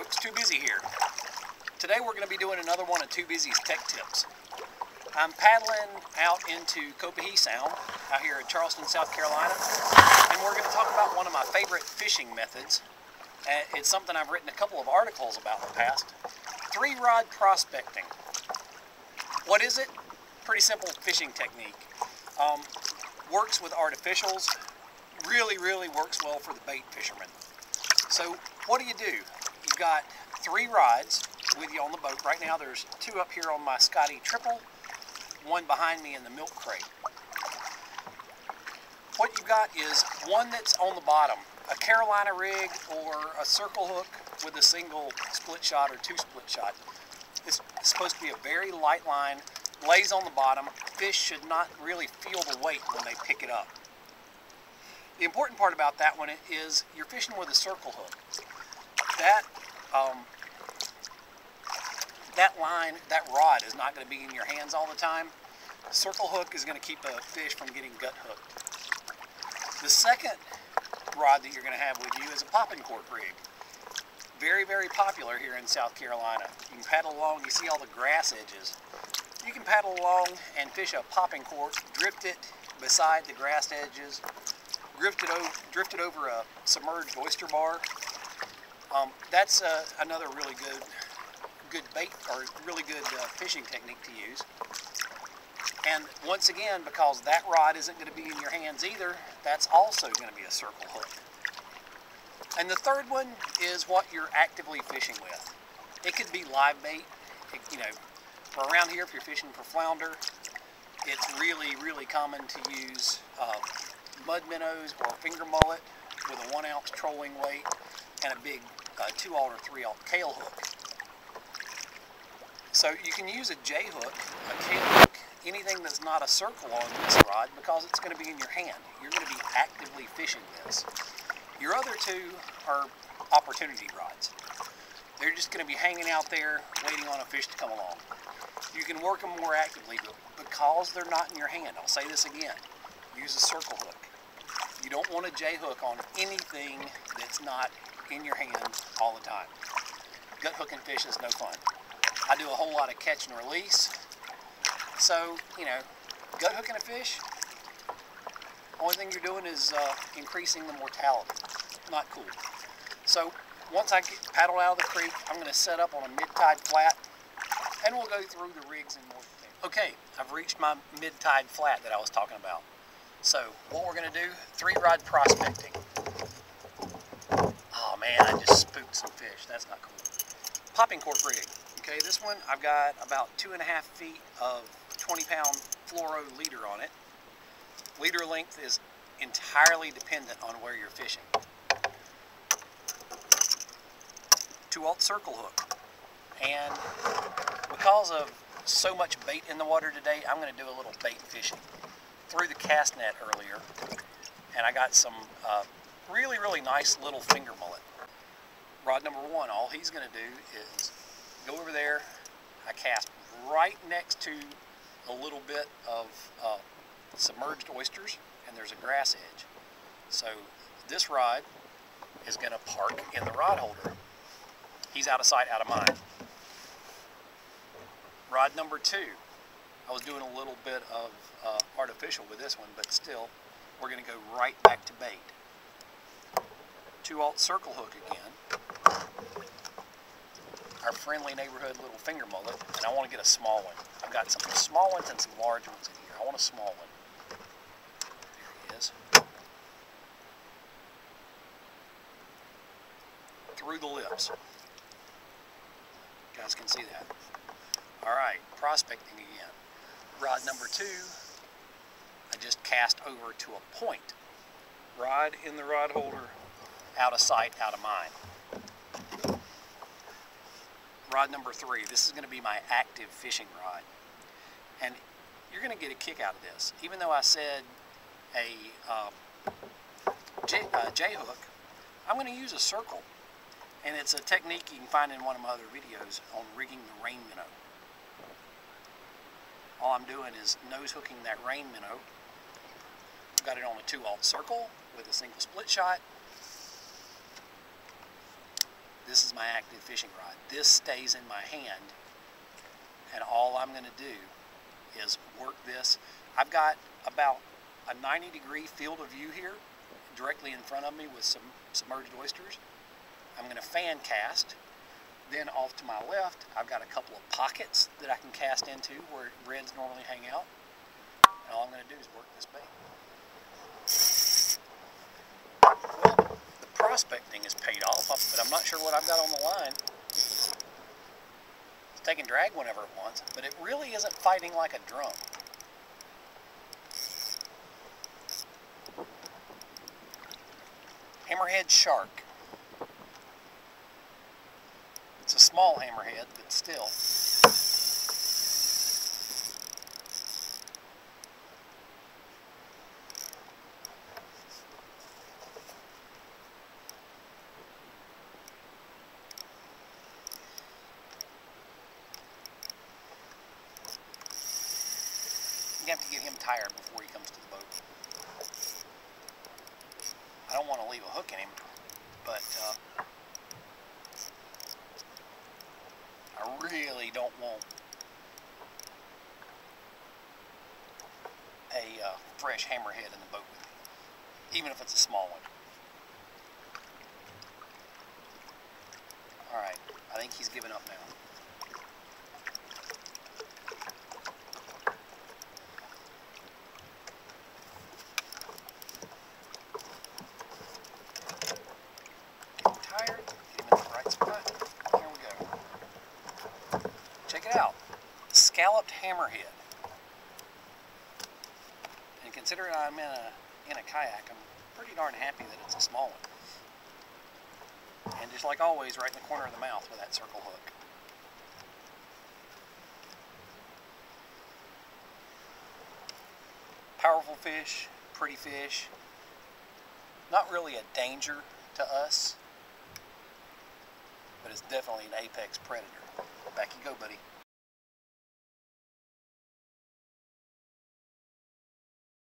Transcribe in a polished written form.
folks, Too Busy here. Today we're going to be doing another one of Too Busy's Tech Tips. I'm paddling out into Copiahee Sound out here in Charleston, South Carolina, and we're going to talk about one of my favorite fishing methods. It's something I've written a couple of articles about in the past. 3-rod prospecting. What is it? Pretty simple fishing technique. Works with artificials. Really works well for the bait fishermen. So what do? You've got 3 rods with you on the boat. Right now there's 2 up here on my Scotty Triple, 1 behind me in the milk crate. What you've got is one that's on the bottom, a Carolina rig or a circle hook with a single split shot or 2 split shot. It's supposed to be a very light line, lays on the bottom. Fish should not really feel the weight when they pick it up. The important part about that one is you're fishing with a circle hook. That line, that rod is not going to be in your hands all the time. The circle hook is going to keep a fish from getting gut hooked. The second rod that you're going to have with you is a popping cork rig. Very popular here in South Carolina. You can paddle along, you see all the grass edges. You can paddle along and fish a popping cork, drift it beside the grass edges, drift it over a submerged oyster bar. That's another really good bait or really good fishing technique to use. And once again, because that rod isn't going to be in your hands either, that's also going to be a circle hook. And the third one is what you're actively fishing with. It could be live bait. For around here, if you're fishing for flounder, it's really common to use mud minnows or finger mullet with a 1-ounce trolling weight and a big 2-aught or 3-aught tail hook. So you can use a J hook, a tail hook, anything that's not a circle on this rod because it's going to be in your hand. You're going to be actively fishing this. Your other 2 are opportunity rods. They're just going to be hanging out there waiting on a fish to come along. You can work them more actively, but because they're not in your hand, I'll say this again, use a circle hook. You don't want a J hook on anything that's not in your hand all the time. Gut hooking fish is no fun. I do a whole lot of catch and release. So, gut hooking a fish, only thing you're doing is increasing the mortality. Not cool. So, once I get paddled out of the creek, I'm going to set up on a mid-tide flat, and we'll go through the rigs in more detail. Okay, I've reached my mid-tide flat that I was talking about. So, what we're going to do, 3-rod prospecting. Oh man, I just spooked some fish. That's not cool. Popping cork rig. Okay, this one, I've got about 2.5 feet of 20-pound fluoro leader on it. Leader length is entirely dependent on where you're fishing. 2-aught circle hook. And because of so much bait in the water today, I'm going to do a little bait fishing. Threw the cast net earlier, and I got some really nice little finger mullet. Rod number 1, all he's going to do is go over there. I cast right next to a little bit of submerged oysters, and there's a grass edge. So this rod is going to park in the rod holder. He's out of sight, out of mind. Rod number 2, I was doing a little bit of artificial with this one, but still, we're going to go right back to bait. 2-aught circle hook again. Our friendly neighborhood little finger mullet, and I want to get a small one. I've got some small ones and some large ones in here. I want a small one. There he is. Through the lips. You guys can see that. Alright, prospecting again. Rod number 2, I just cast over to a point. Rod in the rod holder, out of sight, out of mind. Rod number 3, this is going to be my active fishing rod. And you're going to get a kick out of this. Even though I said a J hook, I'm going to use a circle. And it's a technique you can find in one of my other videos on rigging the rain minnow. All I'm doing is nose hooking that rain minnow. Got it on a 2-aught circle with a single split shot. This is my active fishing rod. This stays in my hand, and all I'm going to do is work this. I've got about a 90-degree field of view here directly in front of me with some submerged oysters. I'm going to fan cast. Then off to my left, I've got a couple of pockets that I can cast into where reds normally hang out. And all I'm going to do is work this bait. Well, the prospecting is paid off, but I'm not sure what I've got on the line. It's taking drag whenever it wants, but it really isn't fighting like a drum. Hammerhead shark. It's a small hammerhead, but still. You have to get him tired before he comes to the boat. I don't want to leave a hook in him, but I really don't want a fresh hammerhead in the boat with me, even if it's a small one. Alright, I think he's given up now. Tired, get him in the right spot. Here we go. Check it out. Scalloped hammerhead. And considering I'm in a kayak, I'm pretty darn happy that it's a small one. And just like always, right in the corner of the mouth with that circle hook. Powerful fish, pretty fish. Not really a danger to us, but it's definitely an apex predator. Back you go, buddy.